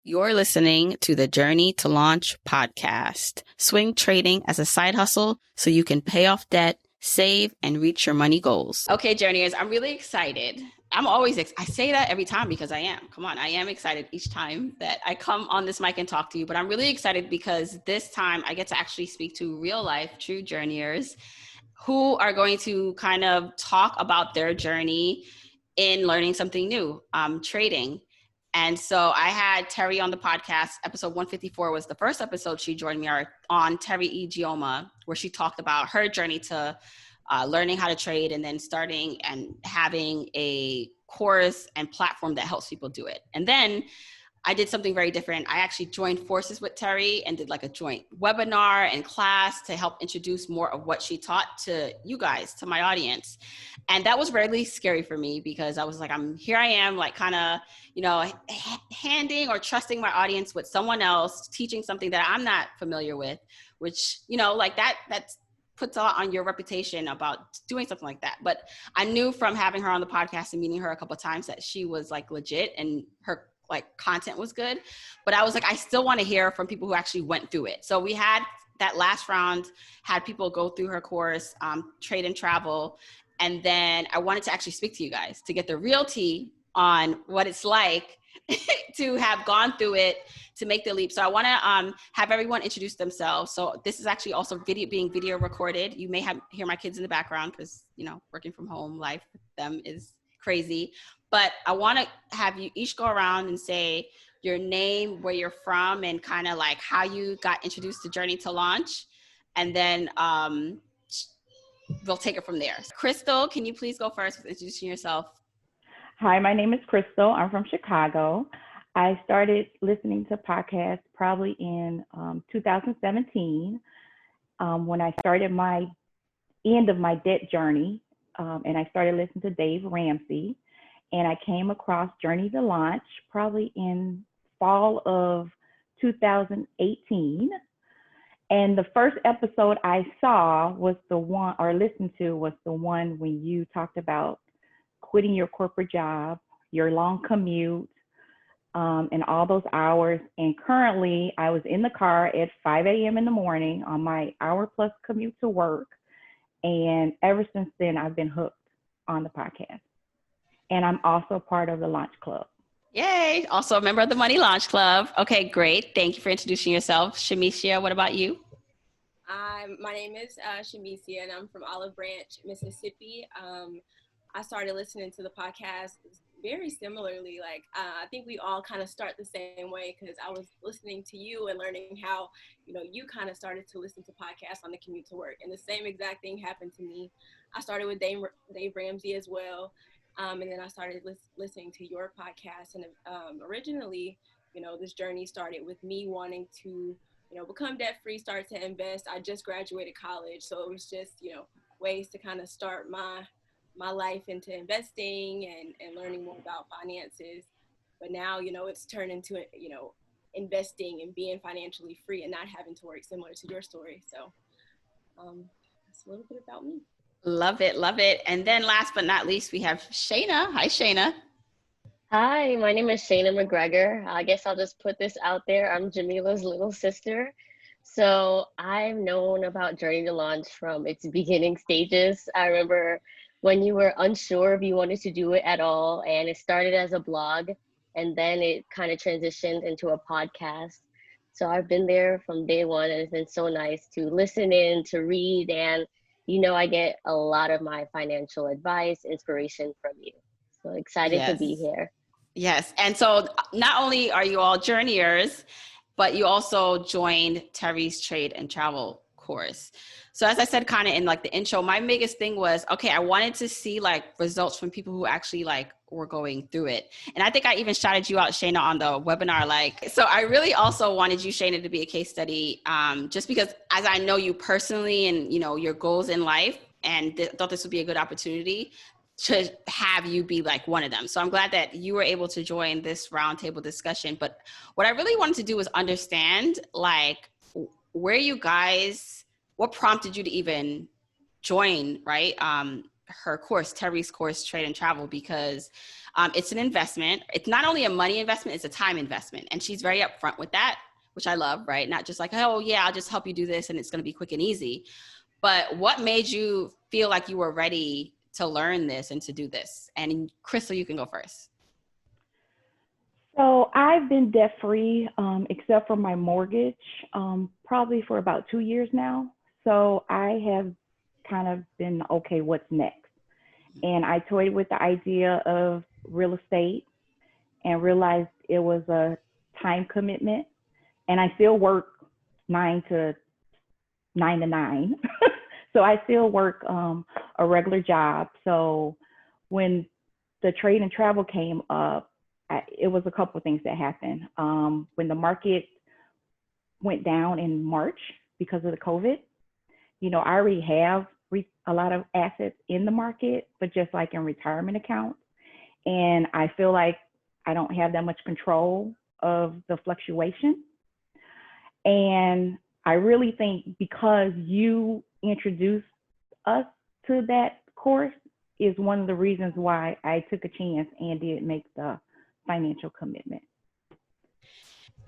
You're listening to the Journey to Launch podcast. Swing trading as a side hustle so you can pay off debt, save, and reach your money goals. Okay, Journeyers, I'm really excited. I say that every time because I am. Come on, I am excited each time that I come on this mic and talk to you. But I'm really excited because this time I get to actually speak to real life, true Journeyers who are going to kind of talk about their journey in learning something new, trading. And so I had Teri on the podcast. Episode 154 was the first episode she joined me on, Teri Ijeoma, where she talked about her journey to learning how to trade and then starting and having a course and platform that helps people do it. And then I did something very different. I actually joined forces with Teri and did like a joint webinar and class to help introduce more of what she taught to you guys, to my audience. And that was really scary for me because I was like, here I am, like kind of, handing or trusting my audience with someone else, teaching something that I'm not familiar with, which, like that's puts a lot on your reputation about doing something like that. But I knew from having her on the podcast and meeting her a couple of times that she was like legit and her content was good. But I was like, I still want to hear from people who actually went through it. So we had that last round, had people go through her course, Trade and Travel. And then I wanted to actually speak to you guys to get the real tea on what it's like to have gone through it, to make the leap. So I want to have everyone introduce themselves. So this is actually also being video recorded. You may hear my kids in the background because, working from home life with them is crazy. But I want to have you each go around and say your name, where you're from, and kind of like how you got introduced to Journey to Launch. And then we'll take it from there. Crystal, can you please go first with introducing yourself? Hi, my name is Crystal. I'm from Chicago. I started listening to podcasts probably in 2017 when I started my end of my debt journey, and I started listening to Dave Ramsey. And I came across Journey to Launch probably in fall of 2018. And the first episode I saw was the one, or listened to was the one when you talked about quitting your corporate job, your long commute, and all those hours. And currently I was in the car at 5 a.m. in the morning on my hour plus commute to work. And ever since then, I've been hooked on the podcast. And I'm also part of the Launch Club. Yay. Also a member of the Money Launch Club. Okay, great. Thank you for introducing yourself. Shamicia, what about you? My name is Shamicia, and I'm from Olive Branch, Mississippi. I started listening to the podcast very similarly. I think we all kind of start the same way because I was listening to you and learning how, you kind of started to listen to podcasts on the commute to work. And the same exact thing happened to me. I started with Dave Ramsey as well. And then I started listening to your podcast. And originally, this journey started with me wanting to, become debt-free, start to invest. I just graduated college. So it was just, ways to kind of start my life into investing and learning more about finances. But now, it's turned into, investing and being financially free and not having to work, similar to your story. So that's a little bit about me. Love it. Love it. And then last but not least, we have Shayna. Hi, Shayna. Hi, my name is Shayna McGregor. I guess I'll just put this out there. I'm Jamila's little sister. So I've known about Journey to Launch from its beginning stages. I remember when you were unsure if you wanted to do it at all, and it started as a blog, and then it kind of transitioned into a podcast. So I've been there from day one, and it's been so nice to listen in, to read, and I get a lot of my financial advice, inspiration from you. So excited to be here. Yes. And so not only are you all journeyers, but you also joined Teri's Trade and Travel course. So as I said, kind of in like the intro, my biggest thing was, okay, I wanted to see like results from people who actually like were going through it. And I think I even shouted you out, Shayna, on the webinar. So I really also wanted you, Shayna, to be a case study, just because as I know you personally and, your goals in life, and thought this would be a good opportunity to have you be like one of them. So I'm glad that you were able to join this roundtable discussion. But what I really wanted to do was understand like what prompted you to even join, right? her course, Teri's course, Trade and Travel, because it's an investment. It's not only a money investment, it's a time investment. And she's very upfront with that, which I love, right? Not just like, oh yeah, I'll just help you do this and it's going to be quick and easy. But what made you feel like you were ready to learn this and to do this? And Crystal, you can go first. So I've been debt free, except for my mortgage, probably for about 2 years now. So I have kind of been, okay, what's next? And I toyed with the idea of real estate and realized it was a time commitment. And I still work 9 to 9. So I still work a regular job. So when the trade and travel came up, it was a couple of things that happened. When the market went down in March because of the COVID, I already have a lot of assets in the market, but just like in retirement accounts. And I feel like I don't have that much control of the fluctuation. And I really think because you introduced us to that course is one of the reasons why I took a chance and did make the financial commitment.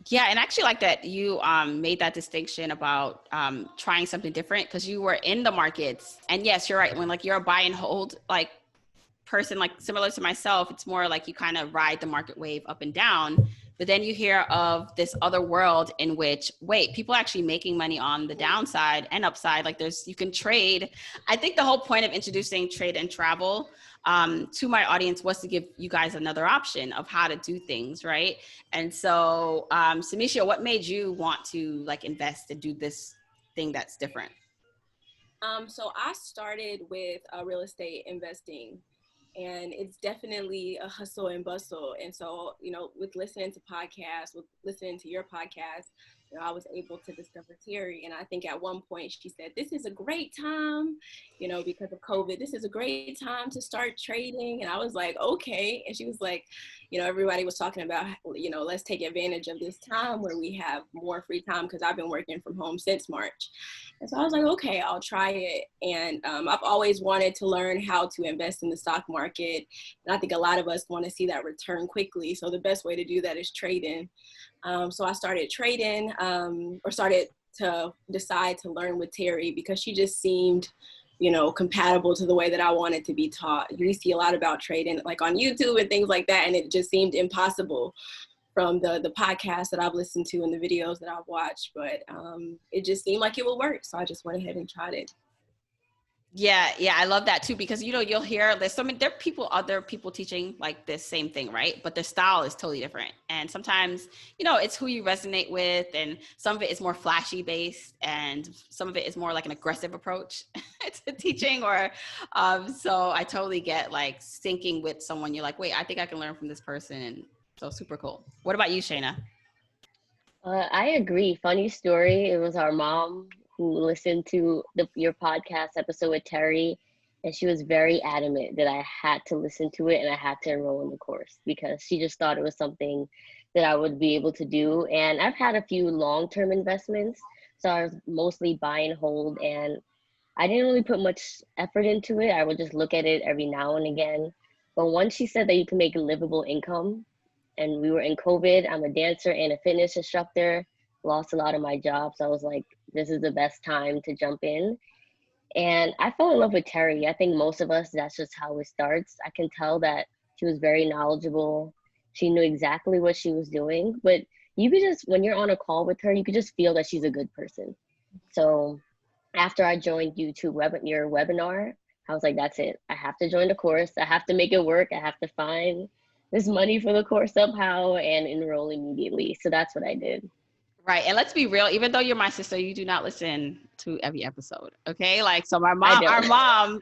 Yeah, and I actually like that you made that distinction about trying something different, because you were in the markets. And yes, you're right. When like you're a buy and hold like person, like similar to myself, it's more like you kind of ride the market wave up and down. But then you hear of this other world in which, wait, people are actually making money on the downside and upside. Like you can trade. I think the whole point of introducing Trade and Travel to my audience was to give you guys another option of how to do things, right? And so, Samisha, what made you want to like invest and do this thing that's different? So I started with real estate investing, and it's definitely a hustle and bustle. And so, with listening to podcasts, with listening to your podcast, I was able to discover Teri. And I think at one point she said, this is a great time, because of COVID, this is a great time to start trading. And I was like, okay. And she was like, everybody was talking about, let's take advantage of this time where we have more free time, because I've been working from home since March. And so I was like, okay, I'll try it. And I've always wanted to learn how to invest in the stock market. And I think a lot of us want to see that return quickly. So the best way to do that is trading. So I started trading, or started to decide to learn with Teri, because she just seemed, compatible to the way that I wanted to be taught. We see a lot about trading like on YouTube and things like that. And it just seemed impossible from the podcasts that I've listened to and the videos that I've watched, but it just seemed like it would work. So I just went ahead and tried it. Yeah, I love that too, because you'll hear this. So there are other people teaching like this same thing, right? But their style is totally different. And sometimes, it's who you resonate with, and some of it is more flashy based, and some of it is more like an aggressive approach to teaching. Or so I totally get like syncing with someone. You're like, wait, I think I can learn from this person, and so super cool. What about you, Shayna? I agree. Funny story. It was our mom who listened to your podcast episode with Teri, and she was very adamant that I had to listen to it and I had to enroll in the course, because she just thought it was something that I would be able to do. And I've had a few long-term investments, so I was mostly buy and hold, and I didn't really put much effort into it. I would just look at it every now and again. But once she said that you can make a livable income, and we were in COVID, I'm a dancer and a fitness instructor, lost a lot of my jobs. So I was like, this is the best time to jump in. And I fell in love with Teri. I think most of us, that's just how it starts. I can tell that she was very knowledgeable. She knew exactly what she was doing, but you could just, when you're on a call with her, you could just feel that she's a good person. So after I joined your webinar, I was like, that's it. I have to join the course. I have to make it work. I have to find this money for the course somehow and enroll immediately. So that's what I did. Right. And let's be real, even though you're my sister, you do not listen to every episode. Okay. Like, so our mom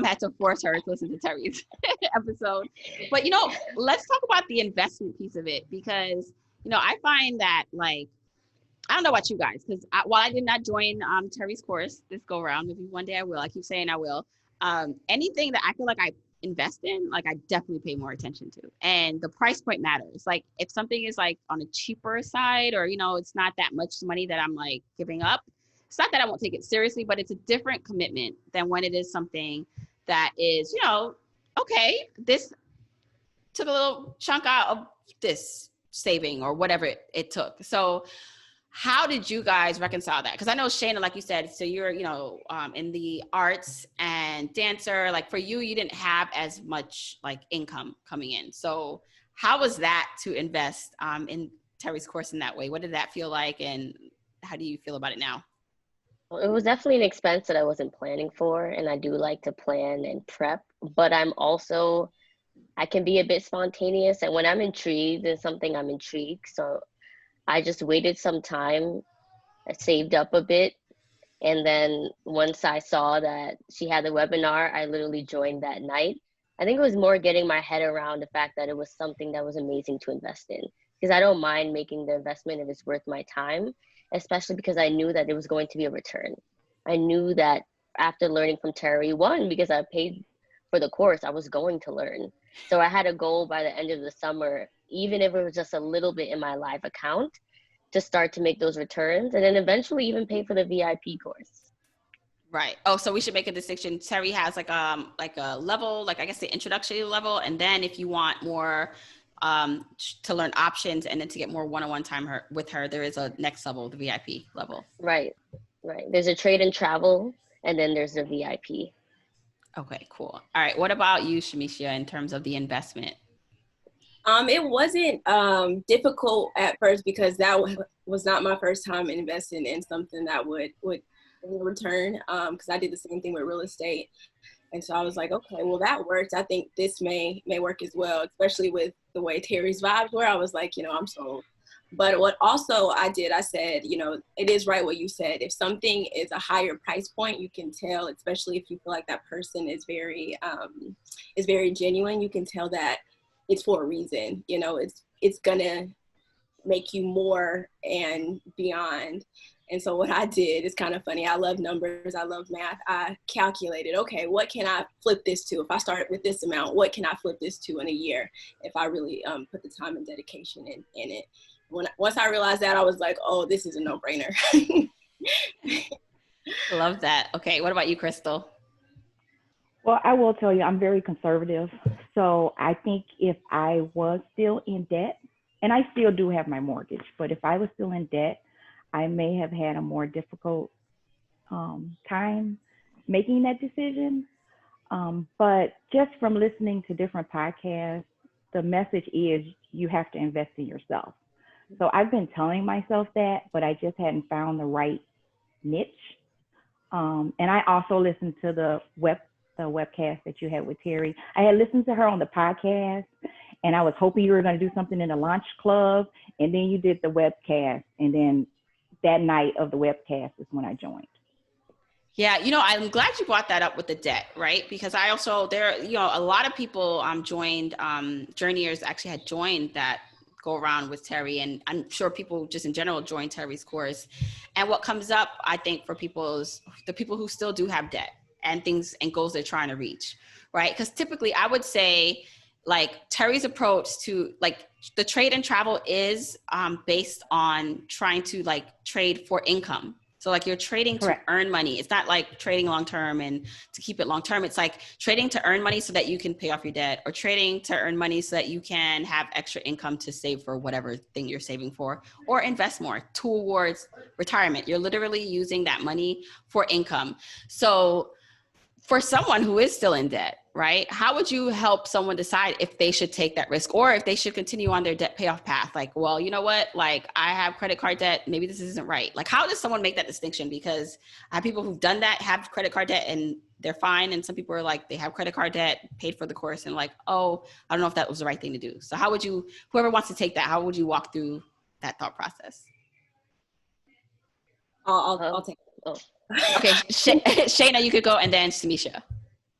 had to force her to listen to Teri's episode. But, let's talk about the investment piece of it, because, I find that like, I don't know about you guys, because while I did not join Teri's course this go around, maybe one day I will. I keep saying I will. Anything that I feel like I invest in, like I definitely pay more attention to, and the price point matters. Like if something is like on a cheaper side, or it's not that much money that I'm like giving up, it's not that I won't take it seriously, but it's a different commitment than when it is something that is, okay, this took a little chunk out of this saving or whatever it took. So how did you guys reconcile that? Because I know Shayna, like you said, so you're, in the arts and dancer, like for you, you didn't have as much like income coming in. So how was that to invest in Teri's course in that way? What did that feel like? And how do you feel about it now? Well, it was definitely an expense that I wasn't planning for. And I do like to plan and prep, but I can be a bit spontaneous. And when I'm intrigued in something, I'm intrigued. So I just waited some time, I saved up a bit. And then once I saw that she had the webinar, I literally joined that night. I think it was more getting my head around the fact that it was something that was amazing to invest in. Because I don't mind making the investment if it's worth my time, especially because I knew that it was going to be a return. I knew that after learning from Teri, one, because I paid for the course, I was going to learn. So I had a goal by the end of the summer, even if it was just a little bit in my live account, to start to make those returns and then eventually even pay for the VIP course. Right. Oh, so we should make a distinction. Teri has like a level, like I guess the introductory level. And then if you want more to learn options and then to get more one-on-one time with her, there is a next level, the VIP level. Right. There's a trade and travel and then there's the VIP. Okay, cool. All right. What about you, Shamisha, in terms of the investment? It wasn't difficult at first because that was not my first time investing in something that would return. Because I did the same thing with real estate, and so I was like, okay, well that worked. I think this may work as well, especially with the way Teri's vibes were. I was like, I'm sold. But what also I did, I said, it is right what you said. If something is a higher price point, you can tell, especially if you feel like that person is very genuine. You can tell that it's for a reason. It's gonna make you more and beyond. And so what I did is kind of funny. I love numbers. I love math. I calculated, okay, what can I flip this to? If I start with this amount, what can I flip this to in a year if I really put the time and dedication in it? Once I realized that, I was like, oh, this is a no-brainer. Love that. Okay, what about you, Crystal? Well, I will tell you, I'm very conservative. So I think if I was still in debt, and I still do have my mortgage, but if I was still in debt, I may have had a more difficult time making that decision. But just from listening to different podcasts, the message is you have to invest in yourself. So I've been telling myself that, but I just hadn't found the right niche. And I also listened to the webcast that you had with Teri. I had listened to her on the podcast, and I was hoping you were going to do something in the launch club, and then you did the webcast, and then that night of the webcast is when I joined. Yeah, I'm glad you brought that up with the debt, right? Because I also, a lot of people joined, Journeyers actually had joined that go around with Teri, and I'm sure people just in general join Teri's course. And what comes up, I think, for people is the people who still do have debt and things and goals they're trying to reach, right? Because typically I would say like Teri's approach to like the trade and travel is based on trying to like trade for income. So like you're trading Correct. to earn money. It's not like trading long-term and to keep it long-term. It's like trading to earn money so that you can pay off your debt, or trading to earn money so that you can have extra income to save for whatever thing you're saving for, or invest more towards retirement. You're literally using that money for income. So for someone who is still in debt, right? How would you help someone decide if they should take that risk or if they should continue on their debt payoff path? Like, well, you know what? Like I have credit card debt. Maybe this isn't right. Like how does someone make that distinction? Because I have people who've done that, have credit card debt and they're fine. And some people are like, they have credit card debt, paid for the course and like, oh, I don't know if that was the right thing to do. So how would you, whoever wants to take that, how would you walk through that thought process? I'll take it. Oh. Okay, Shayna, you could go, and then Samisha.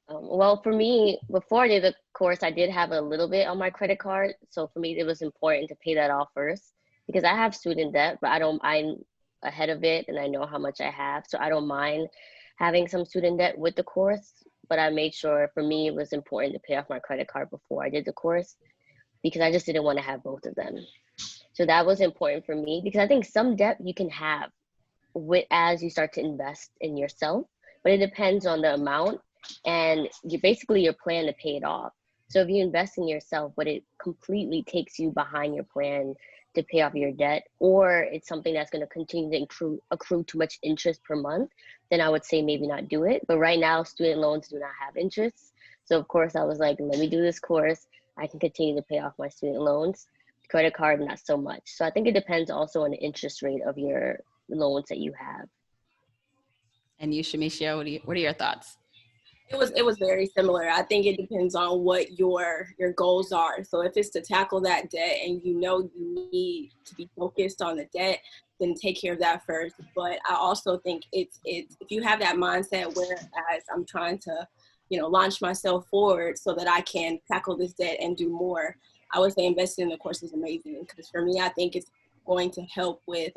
Well, for me, before I did the course, I did have a little bit on my credit card. So for me, it was important to pay that off first because I have student debt, but I'm ahead of it and I know how much I have. So I don't mind having some student debt with the course, but I made sure for me, it was important to pay off my credit card before I did the course because I just didn't want to have both of them. So that was important for me because I think some debt you can have as you start to invest in yourself, but it depends on the amount and you're planning to pay it off. So if you invest in yourself, but it completely takes you behind your plan to pay off your debt, or it's something that's going to continue to accrue too much interest per month, then I would say maybe not do it. But right now, student loans do not have interest. So of course I was like, let me do this course. I can continue to pay off my student loans. Credit card, not so much. So I think it depends also on the interest rate of your loans that you have. And you, Shamisha, what are your thoughts? It was very similar. I think it depends on what your goals are. So if it's to tackle that debt and you know you need to be focused on the debt, then take care of that first. But I also think it's if you have that mindset, whereas I'm trying to, launch myself forward so that I can tackle this debt and do more, I would say investing in the course is amazing, because for me, I think it's going to help with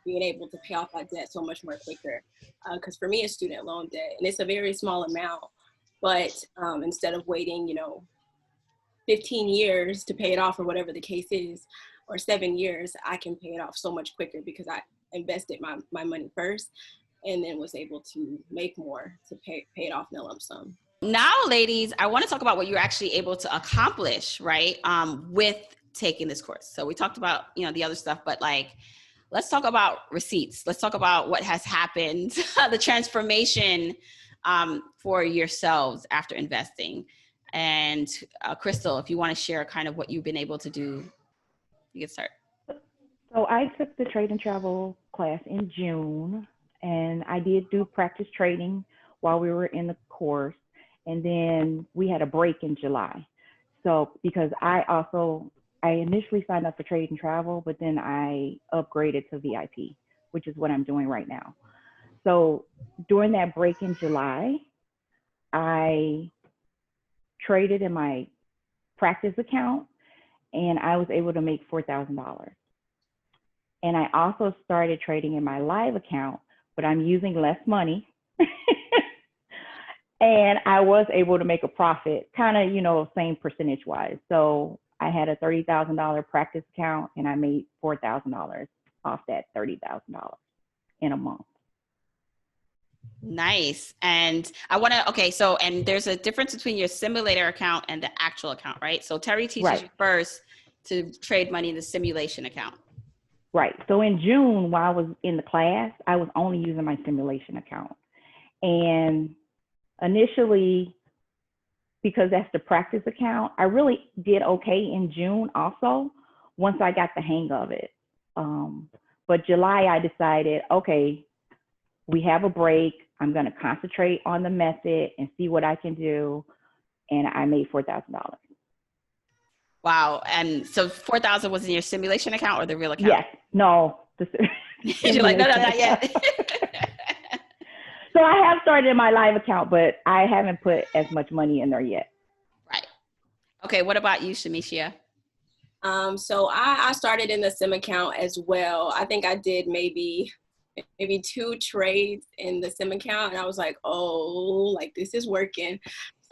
being able to pay off that debt so much more quicker. Because for me, it's student loan debt, and it's a very small amount. But instead of waiting, 15 years to pay it off, or whatever the case is, or 7 years, I can pay it off so much quicker because I invested my money first, and then was able to make more to pay it off in a lump sum. Now, ladies, I want to talk about what you're actually able to accomplish, right? With taking this course. So we talked about, the other stuff, but let's talk about receipts. Let's talk about what has happened, the transformation for yourselves after investing. And Crystal, if you want to share kind of what you've been able to do, you can start. So I took the trade and travel class in June, and I did do practice trading while we were in the course. And then we had a break in July. So because I initially signed up for trade and travel, but then I upgraded to VIP, which is what I'm doing right now. So during that break in July, I traded in my practice account, and I was able to make $4,000. And I also started trading in my live account, but I'm using less money. And I was able to make a profit, kind of, same percentage wise. So I had a $30,000 practice account, and I made $4,000 off that $30,000 in a month. Nice. And and there's a difference between your simulator account and the actual account, right? So Teri teaches you first to trade money in the simulation account. Right. So in June, while I was in the class, I was only using my simulation account. And initially, because that's the practice account, I really did okay in June also, once I got the hang of it. But July, I decided, okay, we have a break. I'm going to concentrate on the method and see what I can do. And I made $4,000. Wow. And so 4,000 was in your simulation account or the real account? Yes. No. You're like, no, not yet. So I have started in my live account, but I haven't put as much money in there yet. Right. Okay. What about you, Shamisha? So I started in the sim account as well. I think I did maybe 2 trades in the sim account, and I was like, oh, this is working.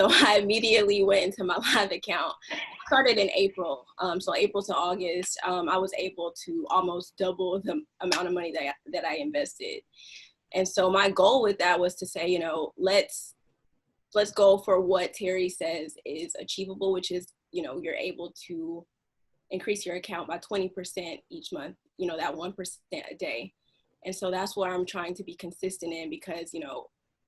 So I immediately went into my live account. I started in April. So April to August, I was able to almost double the amount of money that I invested. And so my goal with that was to say, let's go for what Teri says is achievable, which is, you're able to increase your account by 20% each month, that 1% a day. And so that's what I'm trying to be consistent in, because,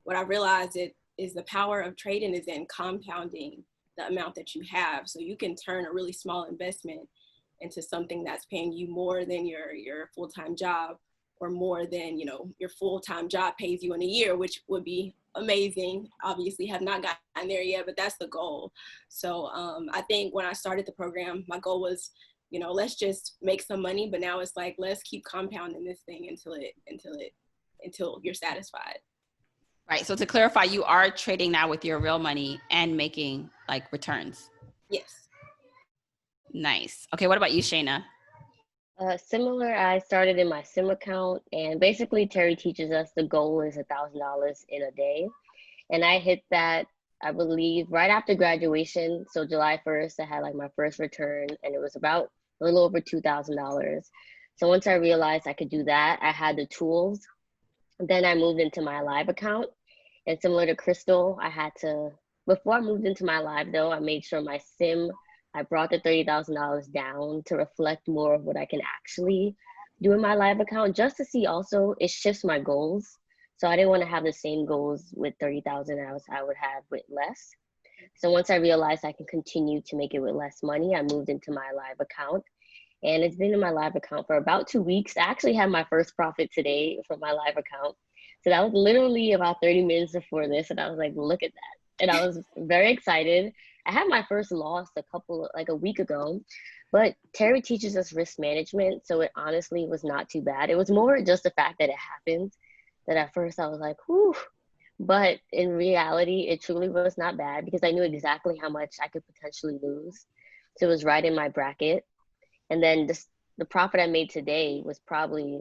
what I realized is the power of trading is in compounding the amount that you have. So you can turn a really small investment into something that's paying you more than your full-time job, or more than, your full-time job pays you in a year, which would be amazing. Obviously have not gotten there yet, but that's the goal. So I think when I started the program, my goal was, let's just make some money, but now it's let's keep compounding this thing until you're satisfied. Right. So to clarify, you are trading now with your real money and making returns. Yes. Nice. Okay. What about you, Shayna? Similar, I started in my sim account, and basically Teri teaches us the goal is $1,000 in a day. And I hit that, I believe, right after graduation. So July 1st, I had my first return, and it was about a little over $2,000. So once I realized I could do that, I had the tools. Then I moved into my live account, And similar to Crystal, before I moved into my live though, I made sure I brought the $30,000 down to reflect more of what I can actually do in my live account, just to see also it shifts my goals. So I didn't want to have the same goals with 30,000 I would have with less. So once I realized I can continue to make it with less money, I moved into my live account. And it's been in my live account for about 2 weeks. I actually had my first profit today from my live account. So that was literally about 30 minutes before this. And I was like, look at that. And I was very excited. I had my first loss a week ago, but Teri teaches us risk management. So it honestly was not too bad. It was more just the fact that it happened that at first I was like, whew. But in reality, it truly was not bad because I knew exactly how much I could potentially lose. So it was right in my bracket. And then the profit I made today was probably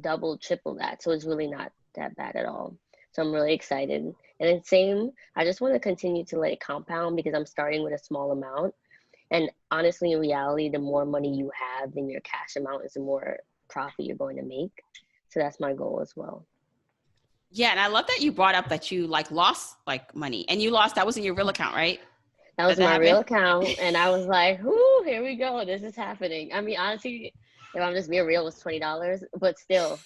double, triple that. So it's really not that bad at all. So I'm really excited. And then I just want to continue to let it compound because I'm starting with a small amount. And honestly, in reality, the more money you have in your cash amount is the more profit you're going to make. So that's my goal as well. Yeah, and I love that you brought up that you lost money, and that was in your real account, right? That was my real account, and I was like, "Ooh, here we go. This is happening." I mean, honestly, if I'm just being real, it was $20, but still,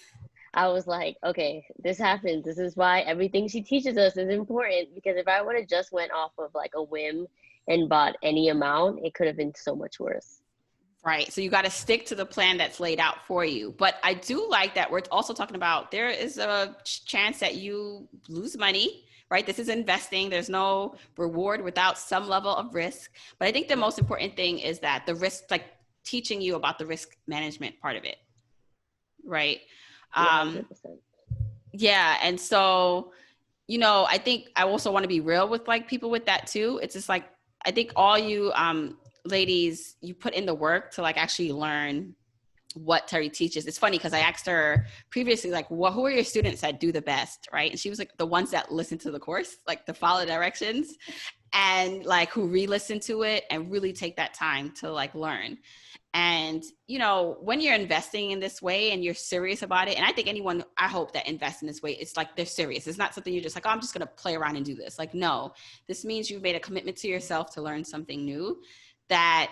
I was like, "Okay, this happens. This is why everything she teaches us is important." Because if I would have just went off of like a whim and bought any amount, it could have been so much worse. Right. So you got to stick to the plan that's laid out for you. But I do like that we're also talking about there is a chance that you lose money, right? This is investing. There's no reward without some level of risk. But I think the most important thing is that the risk, teaching you about the risk management part of it. Right. 100%. Yeah. And so, I think I also want to be real with people with that too. It's just I think all you, ladies, you put in the work to actually learn what Teri teaches. It's funny because I asked her previously, who are your students that do the best, right? And she was the ones that listen to the course, to follow directions, and who re-listen to it and really take that time to learn. And, when you're investing in this way and you're serious about it, and I think anyone, I hope that invests in this way, it's they're serious. It's not something you're just oh, I'm just going to play around and do this. No, this means you've made a commitment to yourself to learn something new, that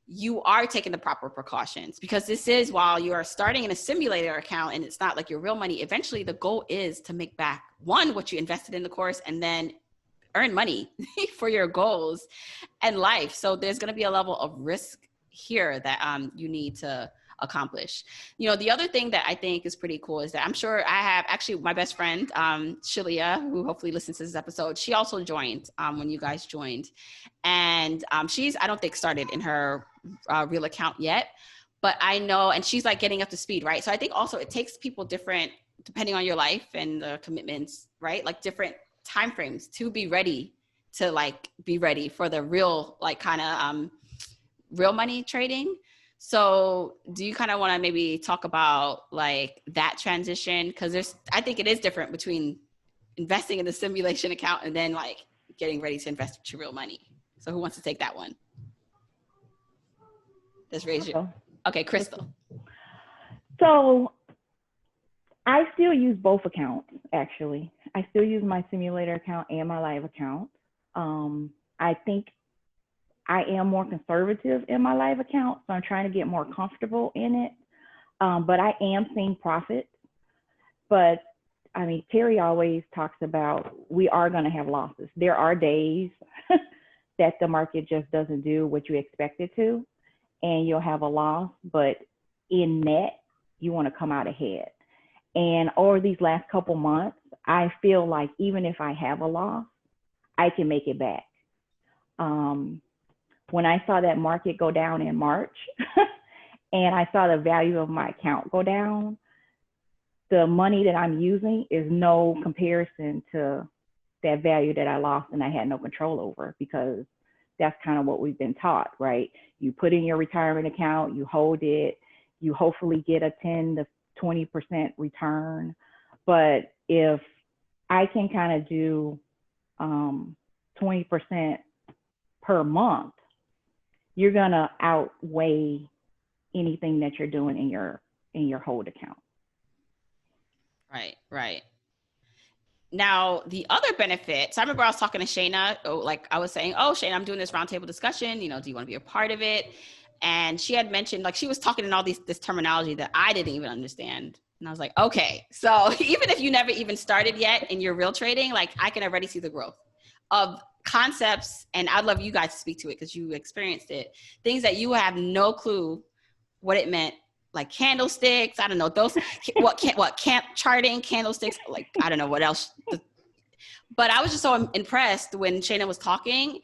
you are taking the proper precautions, because this is, while you are starting in a simulator account and it's not your real money, eventually the goal is to make back what you invested in the course, and then earn money for your goals and life. So there's going to be a level of risk here that you need to accomplish. The other thing that I think is pretty cool is that I'm sure I have actually my best friend, Shilia, who hopefully listens to this episode. She also joined when you guys joined. And she's, I don't think, started in her real account yet, but I know, and she's getting up to speed, right? So I think also it takes people different, depending on your life and the commitments, right? Different timeframes to be ready to be ready for the real real money trading. So do you kind of want to maybe talk about that transition? Because I think it is different between investing in the simulation account and then getting ready to invest to real money. So who wants to take that one? Let's raise your. Okay, Crystal. So I still use both accounts, actually. I still use my simulator account and my live account. I think I am more conservative in my live account, so I'm trying to get more comfortable in it. But I am seeing profits. But I mean, Teri always talks about we are going to have losses. There are days that the market just doesn't do what you expect it to, and you'll have a loss. But in net, you want to come out ahead. And over these last couple months, I feel like even if I have a loss, I can make it back. When I saw that market go down in March and I saw the value of my account go down, the money that I'm using is no comparison to that value that I lost and I had no control over, because that's kind of what we've been taught, right? You put in your retirement account, you hold it, you hopefully get a 10 to 20% return. But if I can kind of do 20% per month, you're gonna outweigh anything that you're doing in your hold account. Right. Now, the other benefit, so I remember I was talking to Shayna, like I was saying, oh, Shayna, I'm doing this roundtable discussion, do you want to be a part of it? And she had mentioned, like, she was talking in all this terminology that I didn't even understand. And I was like, okay, so even if you never even started yet in your real trading, like, I can already see the growth of concepts. And I'd love you guys to speak to it because you experienced it. Things that you have no clue what it meant, like candlesticks. I don't know those, what camp charting, candlesticks, like, I don't know what else. But I was just so impressed when Shayna was talking,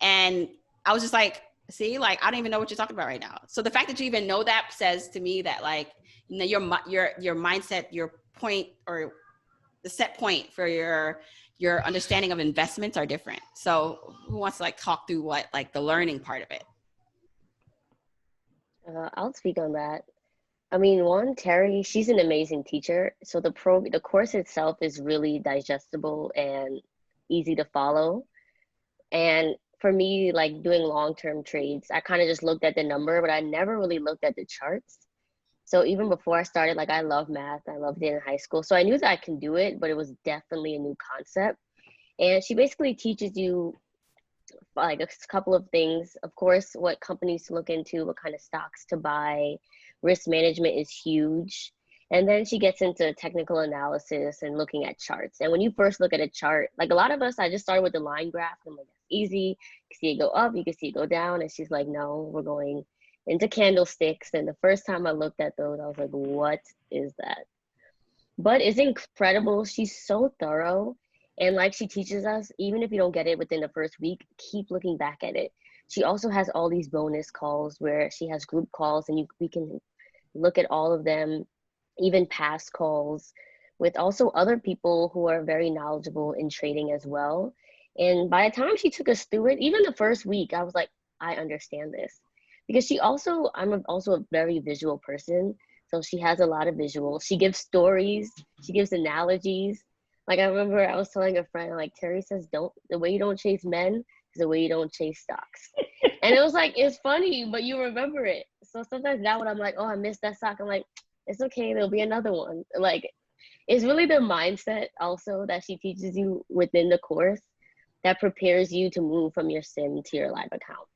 and I was just like, see, like, I don't even know what you're talking about right now. So the fact that you even know that says to me that, like, your mindset, your point, or the set point for your understanding of investments are different. So who wants to, like, talk through what, like, the learning part of it? I'll speak on that. I mean, one, Teri, she's an amazing teacher. So the course itself is really digestible and easy to follow. And for me, like doing long-term trades, I kind of just looked at the number, but I never really looked at the charts. So even before I started, like, I love math. I loved it in high school. So I knew that I can do it, but it was definitely a new concept. And she basically teaches you like a couple of things. Of course, what companies to look into, what kind of stocks to buy. Risk management is huge. And then she gets into technical analysis and looking at charts. And when you first look at a chart, like a lot of us, I just started with the line graph. I'm like, that's easy. You can see it go up, you can see it go down. And she's like, no, we're going into candlesticks. And the first time I looked at those, I was like, what is that? But it's incredible. She's so thorough. And like she teaches us, even if you don't get it within the first week, keep looking back at it. She also has all these bonus calls where she has group calls, and we can look at all of them, even past calls, with also other people who are very knowledgeable in trading as well. And by the time she took us through it, even the first week, I was like, I understand this. Because I'm also a very visual person. So she has a lot of visuals. She gives stories, she gives analogies. Like, I remember I was telling a friend, like, Teri says, the way you don't chase men is the way you don't chase stocks. And it was like, it's funny, but you remember it. So sometimes now when I'm like, oh, I missed that stock, I'm like, it's okay, there'll be another one. Like, it's really the mindset also that she teaches you within the course that prepares you to move from your sim to your live account.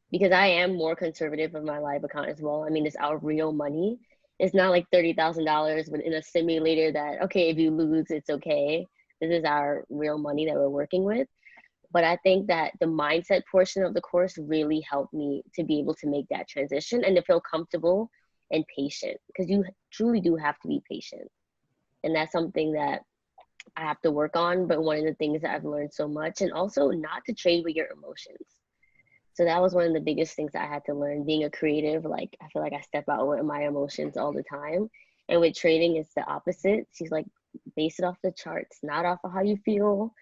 Because I am more conservative of my live account as well. I mean, it's our real money. It's not like $30,000 in a simulator that, okay, if you lose, it's okay. This is our real money that we're working with. But I think that the mindset portion of the course really helped me to be able to make that transition and to feel comfortable and patient, because you truly do have to be patient. And that's something that I have to work on. But one of the things that I've learned so much, and also not to trade with your emotions. So that was one of the biggest things I had to learn. Being a creative, like, I feel like I step out with my emotions all the time. And with trading, it's the opposite. She's like, base it off the charts, not off of how you feel.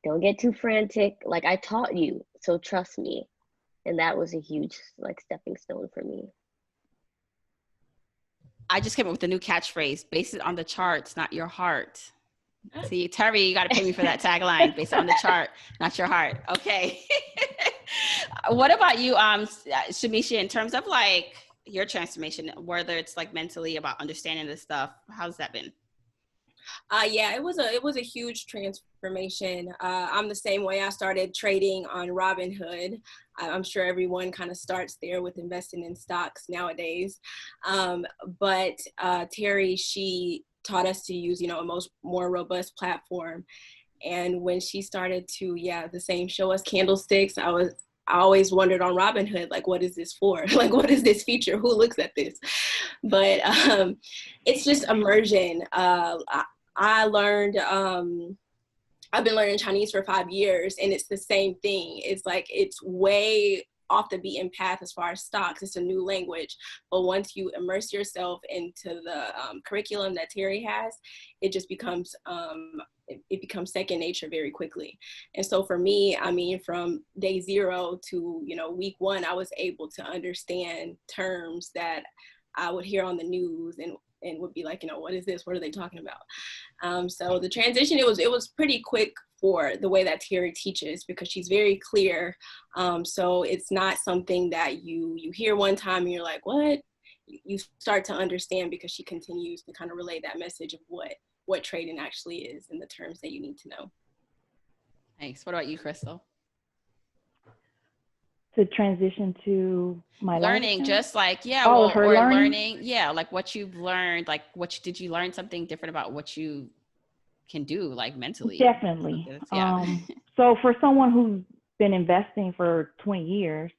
Don't get too frantic. Like, I taught you, so trust me. And that was a huge, like, stepping stone for me. I just came up with a new catchphrase: base it on the charts, not your heart. See, Teri, you got to pay me for that tagline. Based on the chart, not your heart. Okay. What about you, Shamisha, in terms of, like, your transformation, whether it's, like, mentally about understanding this stuff, how's that been? Yeah, it was a huge transformation. I'm the same way. I started trading on Robinhood. I'm sure everyone kind of starts there with investing in stocks nowadays. But Teri, she taught us to use, a more robust platform. And when she started to, the same, show us candlesticks, I always wondered on Robinhood, like, what is this for? Like, what is this feature? Who looks at this? But it's just immersion. I learned, I've been learning Chinese for 5 years, and it's the same thing. It's like, it's way off the beaten path as far as stocks. It's a new language. But once you immerse yourself into the curriculum that Teri has, it just becomes, it becomes second nature very quickly. And so for me, I mean, from day 0 to, week 1, I was able to understand terms that I would hear on the news and would be like, what is this? What are they talking about? So the transition, it was pretty quick for the way that Teri teaches, because she's very clear. So it's not something that you hear one time and you're like, what? You start to understand, because she continues to kind of relay that message of what what trading actually is and the terms that you need to know. Thanks. What about you, Crystal? To transition to my learning, just like, yeah, oh, well, her or learning, yeah, like what you've learned, like did you learn something different about what you can do, like mentally? Definitely. Yeah. So for someone who's been investing for 20 years,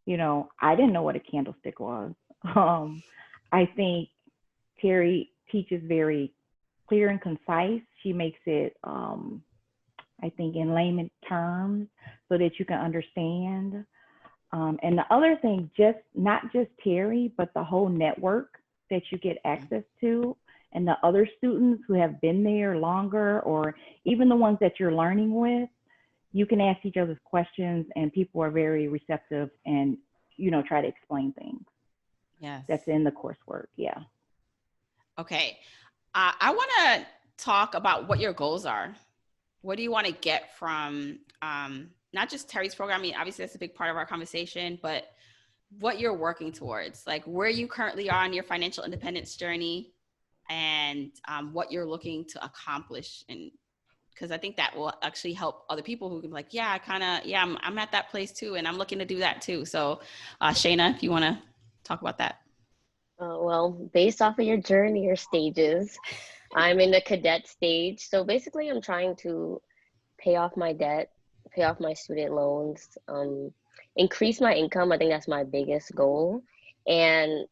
you know, I didn't know what a candlestick was. I think Teri teaches very clear and concise. She makes it, I think, in layman terms so that you can understand. And the other thing, just not just Teri, but the whole network that you get access to, and the other students who have been there longer, or even the ones that you're learning with, you can ask each other's questions, and people are very receptive and, you know, try to explain things. Yes. That's in the coursework. Yeah. Okay. I want to talk about what your goals are. What do you want to get from not just Teri's program? I mean, obviously that's a big part of our conversation, but what you're working towards, like where you currently are on your financial independence journey, and what you're looking to accomplish. And because I think that will actually help other people who can be like, yeah, I'm at that place too, and I'm looking to do that too. So Shayna, if you want to talk about that. Well, based off of your journey or stages, I'm in the cadet stage. So basically, I'm trying to pay off my debt, pay off my student loans, increase my income. I think that's my biggest goal, and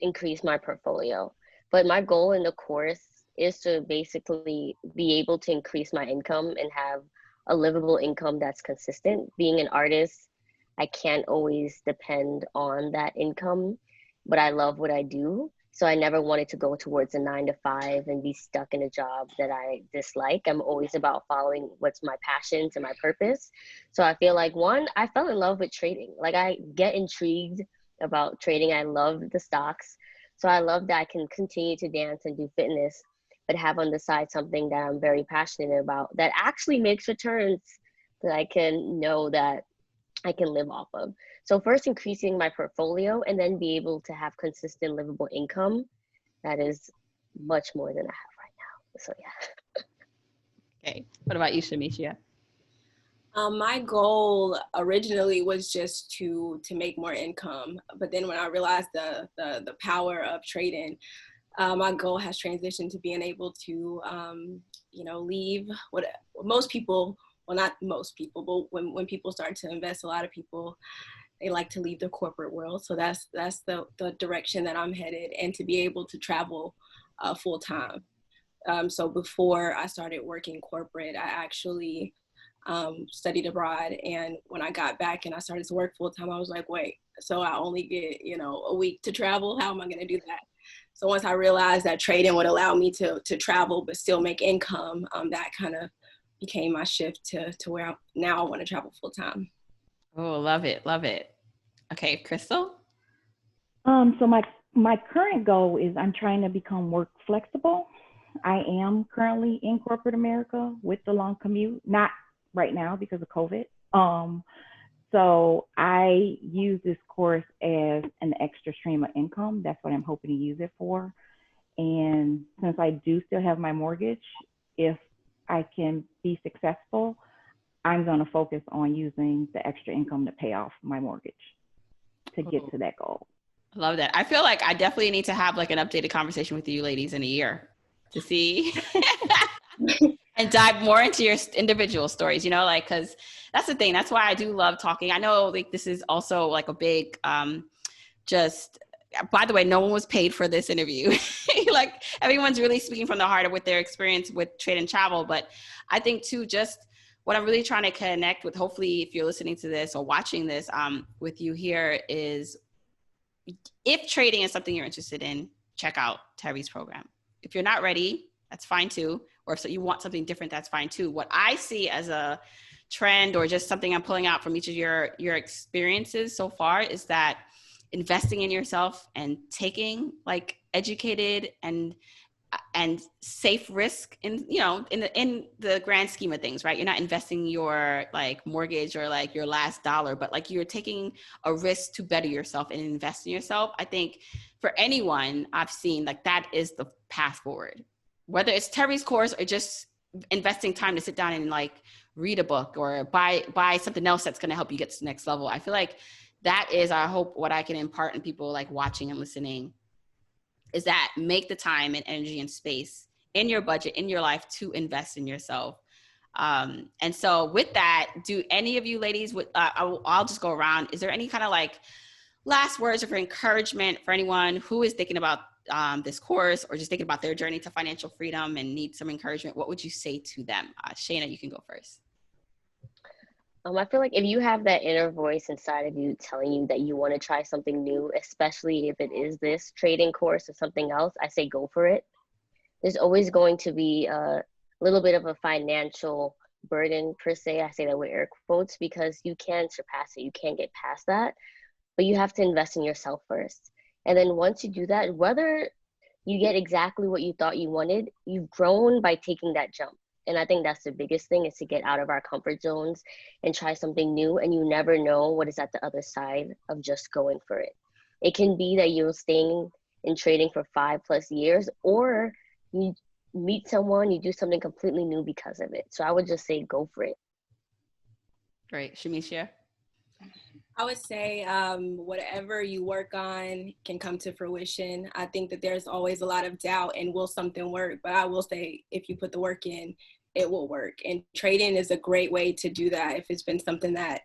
increase my portfolio. But my goal in the course is to basically be able to increase my income and have a livable income that's consistent. Being an artist, I can't always depend on that income, but I love what I do. So I never wanted to go towards a 9 to 5 and be stuck in a job that I dislike. I'm always about following what's my passions and my purpose. So I feel like, one, I fell in love with trading. Like, I get intrigued about trading. I love the stocks. So I love that I can continue to dance and do fitness, but have on the side something that I'm very passionate about that actually makes returns that I can know that I can live off of. So first, increasing my portfolio, and then be able to have consistent livable income that is much more than I have right now. So yeah. Okay. What about you, Shamisha? My goal originally was just to make more income, but then when I realized the power of trading, my goal has transitioned to being able to leave what most people, well, not most people, but when people start to invest, a lot of people, they like to leave the corporate world. So that's the direction that I'm headed, and to be able to travel full time. So before I started working corporate, I actually studied abroad. And when I got back and I started to work full time, I was like, wait, so I only get, a week to travel? How am I going to do that? So once I realized that trading would allow me to travel but still make income, that kind of became my shift to where now I want to travel full time. Oh, love it. Love it. Okay. Crystal? So my current goal is I'm trying to become work flexible. I am currently in corporate America with the long commute, not right now because of COVID. So I use this course as an extra stream of income. That's what I'm hoping to use it for. And since I do still have my mortgage, if I can be successful, I'm going to focus on using the extra income to pay off my mortgage to get to that goal. Love that. I feel like I definitely need to have like an updated conversation with you ladies in a year to see and dive more into your individual stories, because that's the thing. That's why I do love talking. I know like this is also like a big, by the way, no one was paid for this interview. Like everyone's really speaking from the heart with their experience with trade and travel. But I think too, just what I'm really trying to connect with, hopefully if you're listening to this or watching this with you here, is if trading is something you're interested in, check out Teri's program. If you're not ready, that's fine too. Or if you want something different, that's fine too. What I see as a trend, or just something I'm pulling out from each of your experiences so far, is that investing in yourself and taking like educated and safe risk in the grand scheme of things, right? You're not investing your like mortgage or like your last dollar, but like you're taking a risk to better yourself and invest in yourself. I think for anyone I've seen, like that is the path forward. whether it's Teri's course or just investing time to sit down and like read a book or buy something else that's going to help you get to the next level. I feel like that is, I hope, what I can impart in people like watching and listening, is that make the time and energy and space in your budget, in your life, to invest in yourself. And so with that, do any of you ladies, I'll just go around. Is there any kind of like last words of encouragement for anyone who is thinking about this course or just thinking about their journey to financial freedom and need some encouragement? What would you say to them? Shayna, you can go first. I feel like if you have that inner voice inside of you telling you that you want to try something new, especially if it is this trading course or something else, I say go for it. There's always going to be a little bit of a financial burden per se. I say that with air quotes because you can surpass it. You can't get past that, but you have to invest in yourself first. And then once you do that, whether you get exactly what you thought you wanted, you've grown by taking that jump. And I think that's the biggest thing, is to get out of our comfort zones and try something new. And you never know what is at the other side of just going for it. It can be that you're staying in trading for 5+ years, or you meet someone, you do something completely new because of it. So I would just say go for it. Great. Shamisha? I would say whatever you work on can come to fruition. I think that there's always a lot of doubt and will something work? But I will say if you put the work in, it will work. And trading is a great way to do that if it's been something that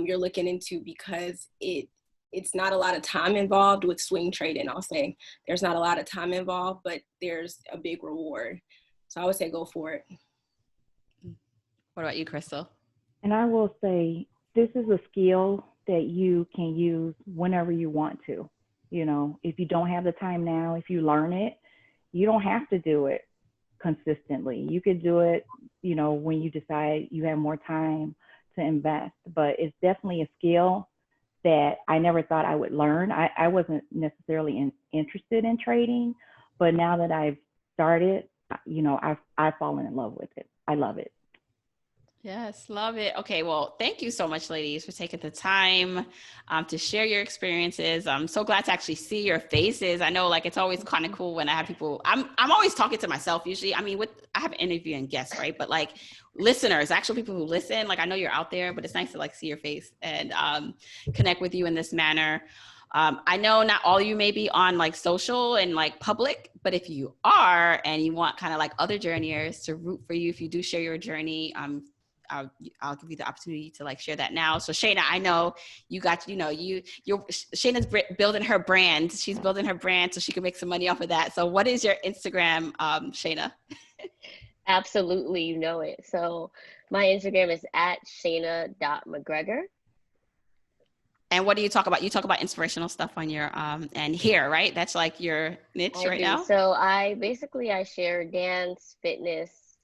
you're looking into, because it's not a lot of time involved with swing trading. I'll say there's not a lot of time involved, but there's a big reward. So I would say go for it. What about you, Crystal? And I will say this is a skill that you can use whenever you want to. You know, if you don't have the time now, if you learn it, you don't have to do it consistently. You could do it, you know, when you decide you have more time to invest. But it's definitely a skill that I never thought I would learn. I wasn't necessarily interested in trading, but now that I've started, you know, I've fallen in love with it. I love it. Yes, love it. Okay, well, thank you so much, ladies, for taking the time to share your experiences. I'm so glad to actually see your faces. I know, like, it's always kind of cool when I have people. I'm always talking to myself usually. I mean, I have an interview and guests, right? But like listeners, actual people who listen, like I know you're out there, but it's nice to like see your face and connect with you in this manner. I know not all of you may be on like social and like public, but if you are and you want kind of like other journeyers to root for you, if you do share your journey, I'll give you the opportunity to like share that now. So Shayna, I know you got, you know, Shayna's building her brand. She's building her brand so she can make some money off of that. So what is your Instagram, Shayna? Absolutely, you know it. So my Instagram is @Shayna.McGregor. And what do you talk about? You talk about inspirational stuff on your and here, right? That's like your niche right now. So I share dance, fitness,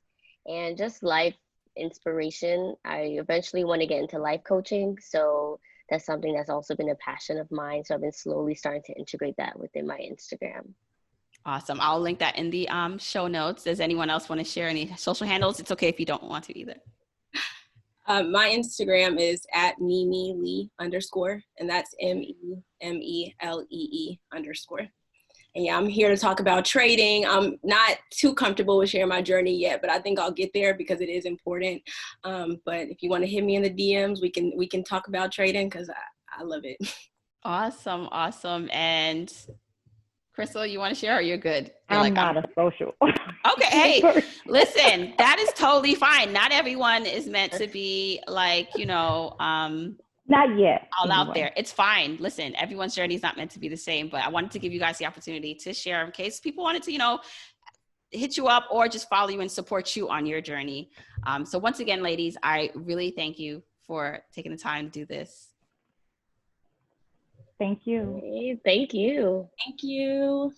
and just life inspiration. I eventually want to get into life coaching, so that's something that's also been a passion of mine. So I've been slowly starting to integrate that within my Instagram. Awesome. I'll link that in the show notes. Does anyone else want to share any social handles? It's okay if you don't want to either. My Instagram is @MimiLee_, and that's MEMELEE_. And yeah, I'm here to talk about trading. I'm not too comfortable with sharing my journey yet, but I think I'll get there because it is important. But if you want to hit me in the DMs, we can talk about trading because I love it. Awesome. And Crystal, you want to share or you're good? I'm not a social. Okay. Hey, listen, that is totally fine. Not everyone is meant to be like, you know, not yet. All out there. It's fine. Listen, everyone's journey is not meant to be the same, but I wanted to give you guys the opportunity to share in case people wanted to, you know, hit you up or just follow you and support you on your journey. So once again, ladies, I really thank you for taking the time to do this. Thank you. Thank you. Thank you.